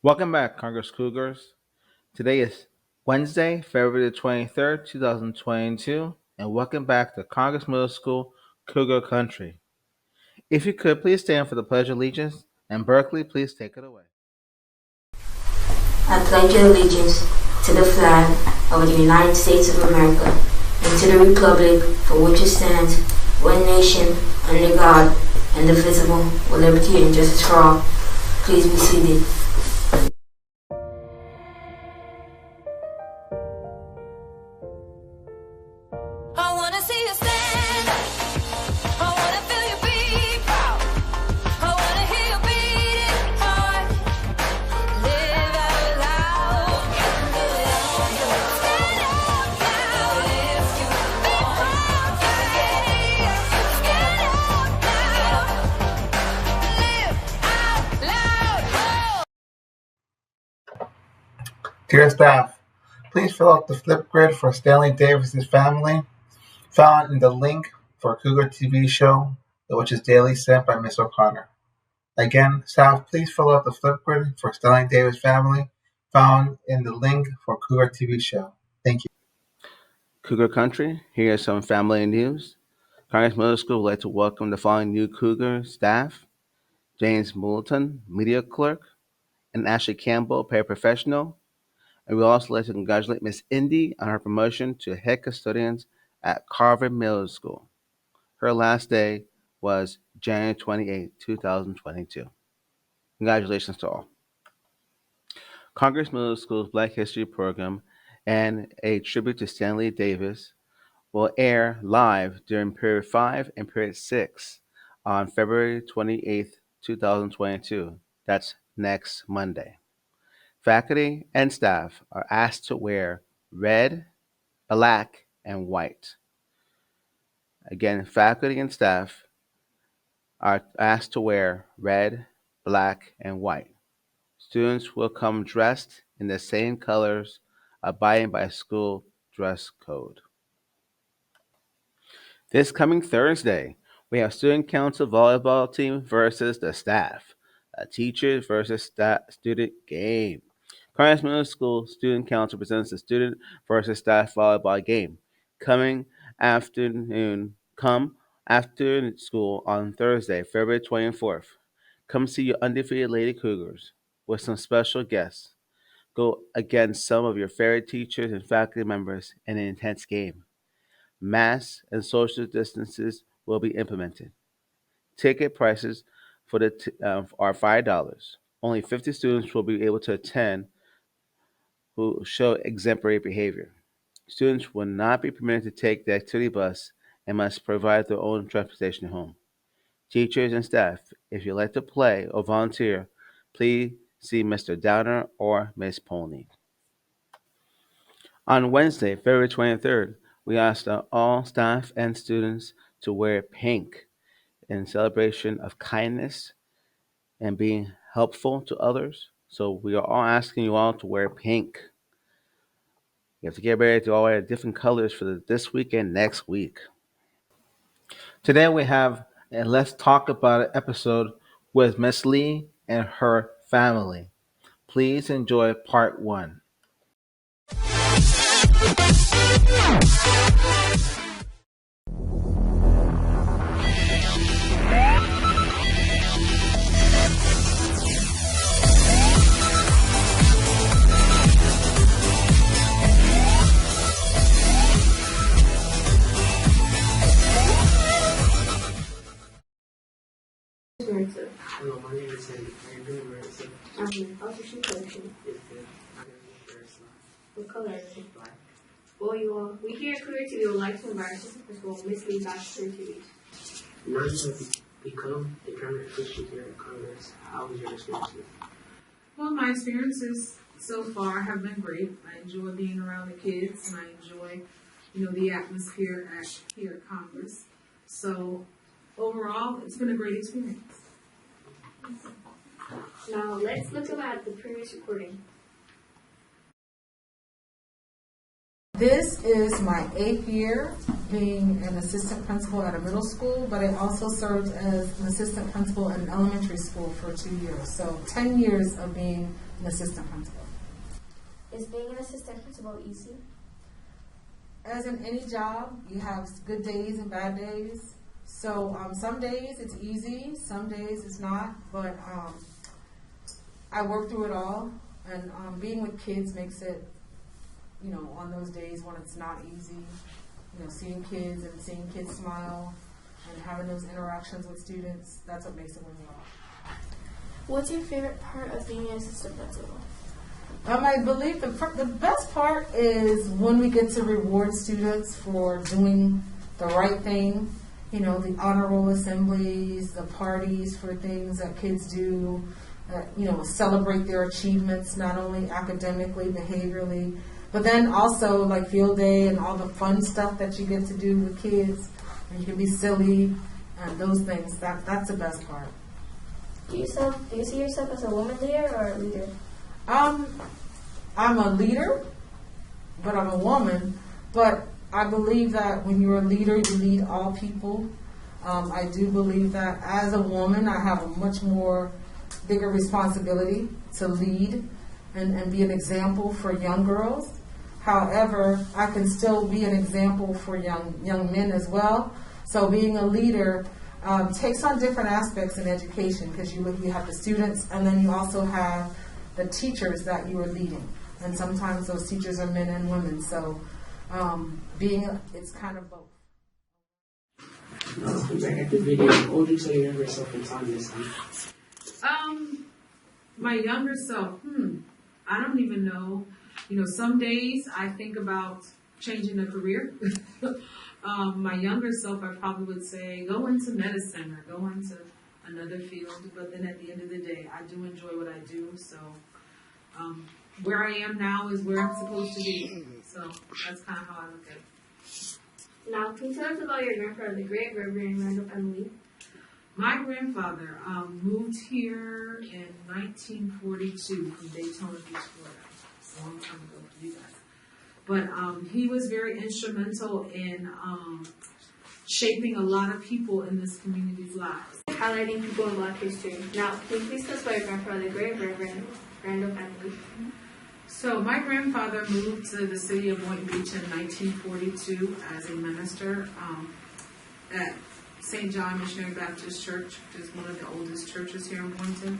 Welcome back, Congress Cougars. Today is Wednesday, February the 23rd, 2022, and welcome back to Congress Middle School, Cougar Country. If you could, please stand for the Pledge of Allegiance, and Berkeley, please take it away. I pledge allegiance to the flag of the United States of America and to the republic for which it stands, one nation, under God, indivisible, with liberty and justice for all. Please be seated. I wanna see you stand. I wanna feel you beat proud. I wanna hear you beating heart. Live out loud. Stand up now. If you feel proud, stand up now. Live out loud. Dear staff, please fill out the flip grid for Stanley Davis's family, found in the link for Cougar TV show, which is daily sent by Miss O'Connor. Again, staff, please fill out the flip grid for Stanley Davis family, found in the link for Cougar TV show. Thank you. Cougar Country, here is some family news. Congress Middle School would like to welcome the following new Cougar staff: James Moulton, media clerk, and Ashley Campbell, paraprofessional. And we'd also like to congratulate Miss Indy on her promotion to head custodians at Carver Middle School. Her last day was January 28, 2022. Congratulations to all. Congress Middle School's Black History program and a tribute to Stanley Davis will air live during Period 5 and Period 6 on February 28th, 2022. That's next Monday. Faculty and staff are asked to wear red, black, and white. Again, faculty and staff are asked to wear red, black, and white. Students will come dressed in the same colors, abiding by school dress code. This coming Thursday, we have student council volleyball team versus the staff, a teachers versus student game. Carnes Middle School Student Council presents the student versus staff volleyball game coming come after school on Thursday, February 24th. Come see your undefeated Lady Cougars with some special guests. Go against some of your favorite teachers and faculty members in an intense game. Mask and social distances will be implemented. Ticket prices for are $5. Only 50 students will be able to attend who show exemplary behavior. Students will not be permitted to take the activity bus and must provide their own transportation home. Teachers and staff, if you'd like to play or volunteer, please see Mr. Downer or Miss Pony. On Wednesday, February 23rd, we asked all staff and students to wear pink in celebration of kindness and being helpful to others. So we are all asking you all to wear pink. You have to get ready to all wear different colors for this week and next week. Today we have a Let's Talk About It episode with Miss Lee and her family. Please enjoy part one. Marissa. Hello, my name is Andy. How are you doing, Marissa? How's your shoe collection? It's good. I got a very slow. What color is it? Black. Well, you all, we here at Cougar TV would like to invite our assistant principal, Miss Lee, back to Cougar TV. Now you have become a permanent official here at Congress. How was your experience? Well, my experiences so far have been great. I enjoy being around the kids, and I enjoy, the atmosphere here at Congress. So overall, it's been a great experience. Now, let's look at the previous recording. This is my 8th year being an assistant principal at a middle school, but I also served as an assistant principal in an elementary school for 2 years. So 10 years of being an assistant principal. Is being an assistant principal easy? As in any job, you have good days and bad days. So some days it's easy, some days it's not, but I work through it all. And being with kids makes it, you know, on those days when it's not easy, you know, seeing kids smile and having those interactions with students, that's what makes it worthwhile. What's your favorite part of being an assistant principal? I believe the best part is when we get to reward students for doing the right thing. You know, the honor roll assemblies, the parties for things that kids do, you know, celebrate their achievements, not only academically, behaviorally, but then also like field day and all the fun stuff that you get to do with kids. And you can be silly and those things. That's the best part. Do you see yourself as a woman leader or a leader? I'm a leader, but I'm a woman. But I believe that when you're a leader, you lead all people. I do believe that as a woman, I have a much more bigger responsibility to lead and be an example for young girls. However, I can still be an example for young men as well. So being a leader takes on different aspects in education because you have the students and then you also have the teachers that you are leading. And sometimes those teachers are men and women. So it's kind of both. Back at the video, what would you tell your younger self in time this time? My younger self, I don't even know. You know, some days I think about changing a career. My younger self, I probably would say, go into medicine or go into another field. But then at the end of the day, I do enjoy what I do. So where I am now is where I'm supposed to be. So that's kind of how I look at it. Now, can you tell us about your grandfather, the great Reverend Randall Emily? My grandfather moved here in 1942 from Daytona Beach, Florida. It's a long time ago for you guys. But he was very instrumental in shaping a lot of people in this community's lives. Highlighting people in Black history. Now, can you please tell us about your grandfather, the great Reverend Randall Emily? So my grandfather moved to the city of Boynton Beach in 1942 as a minister at St. John Missionary Baptist Church, which is one of the oldest churches here in Boynton.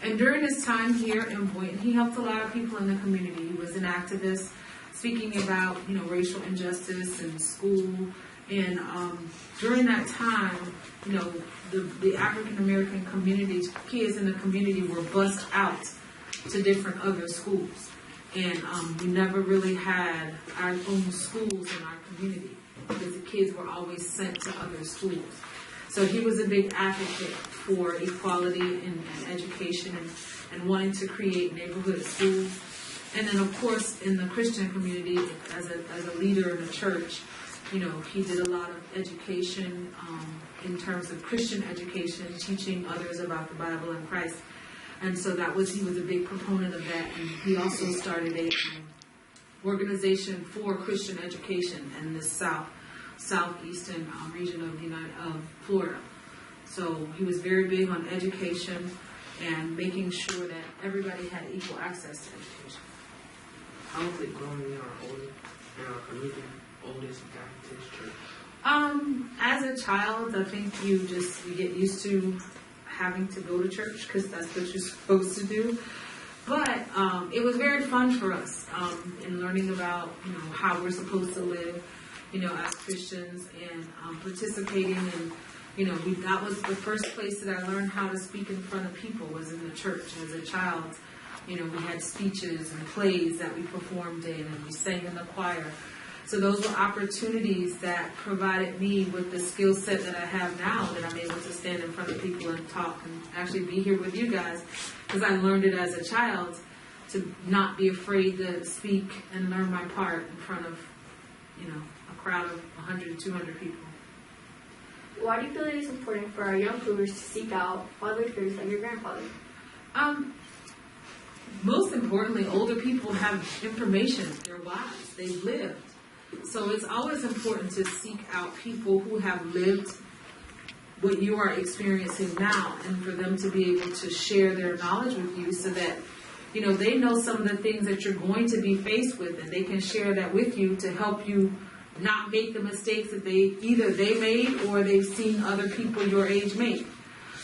And during his time here in Boynton, he helped a lot of people in the community. He was an activist speaking about, you know, racial injustice in school. And during that time, you know, the African American community, kids in the community were bussed out to different other schools. And we never really had our own schools in our community because the kids were always sent to other schools. So he was a big advocate for equality in education and wanting to create neighborhood schools. And then, of course, in the Christian community, as a leader in the church, you know, he did a lot of education in terms of Christian education, teaching others about the Bible and Christ. And so he was a big proponent of that. And he also started a organization for Christian education in the southeastern region of Florida. So he was very big on education and making sure that everybody had equal access to education. How was it growing in our community, oldest Baptist church? As a child, I think you get used to having to go to church because that's what you're supposed to do. But it was very fun for us in learning about, you know, how we're supposed to live, you know, as Christians and participating in, you know, that was the first place that I learned how to speak in front of people was in the church as a child. You know, we had speeches and plays that we performed in and we sang in the choir. So those were opportunities that provided me with the skill set that I have now, that I'm able to stand in front of people and talk and actually be here with you guys, because I learned it as a child to not be afraid to speak and learn my part in front of, you know, a crowd of 100 to 200 people. Why do you feel it is important for our young Cougars to seek out father figures like your grandfather? Most importantly, older people have information, their lives, they've lived. So it's always important to seek out people who have lived what you are experiencing now, and for them to be able to share their knowledge with you so that, you know, they know some of the things that you're going to be faced with, and they can share that with you to help you not make the mistakes that either they made or they've seen other people your age make.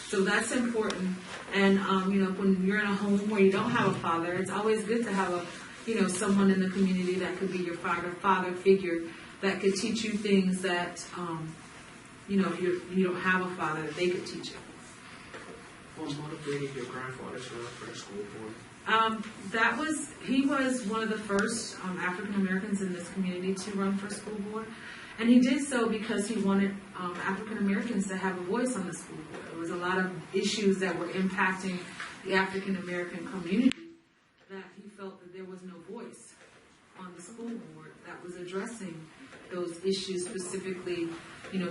So that's important. And, you know, when you're in a home where you don't have a father, it's always good to have someone in the community that could be your father figure that could teach you things that, if you don't have a father, they could teach you. What motivated your grandfather to run for the school board? He was one of the first African Americans in this community to run for school board. And he did so because he wanted African Americans to have a voice on the school board. There was a lot of issues that were impacting the African American community that he felt that there was no voice on the school board that was addressing those issues specifically,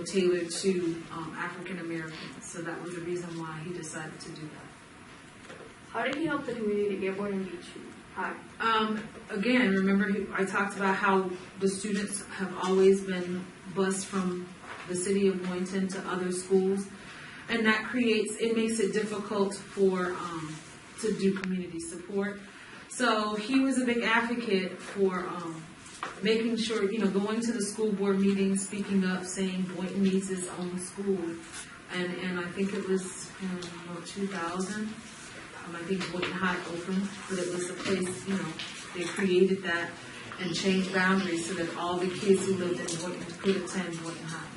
tailored to African Americans. So that was the reason why he decided to do that. How did he help the community get born and beach? Hi. Again, remember I talked about how the students have always been bused from the city of Boynton to other schools, and that makes it difficult to do community support. So he was a big advocate for making sure, going to the school board meetings, speaking up, saying Boynton needs his own school, and I think it was in 2000. I think Boynton High opened, but it was a place, they created that and changed boundaries so that all the kids who lived in Boynton could attend Boynton High.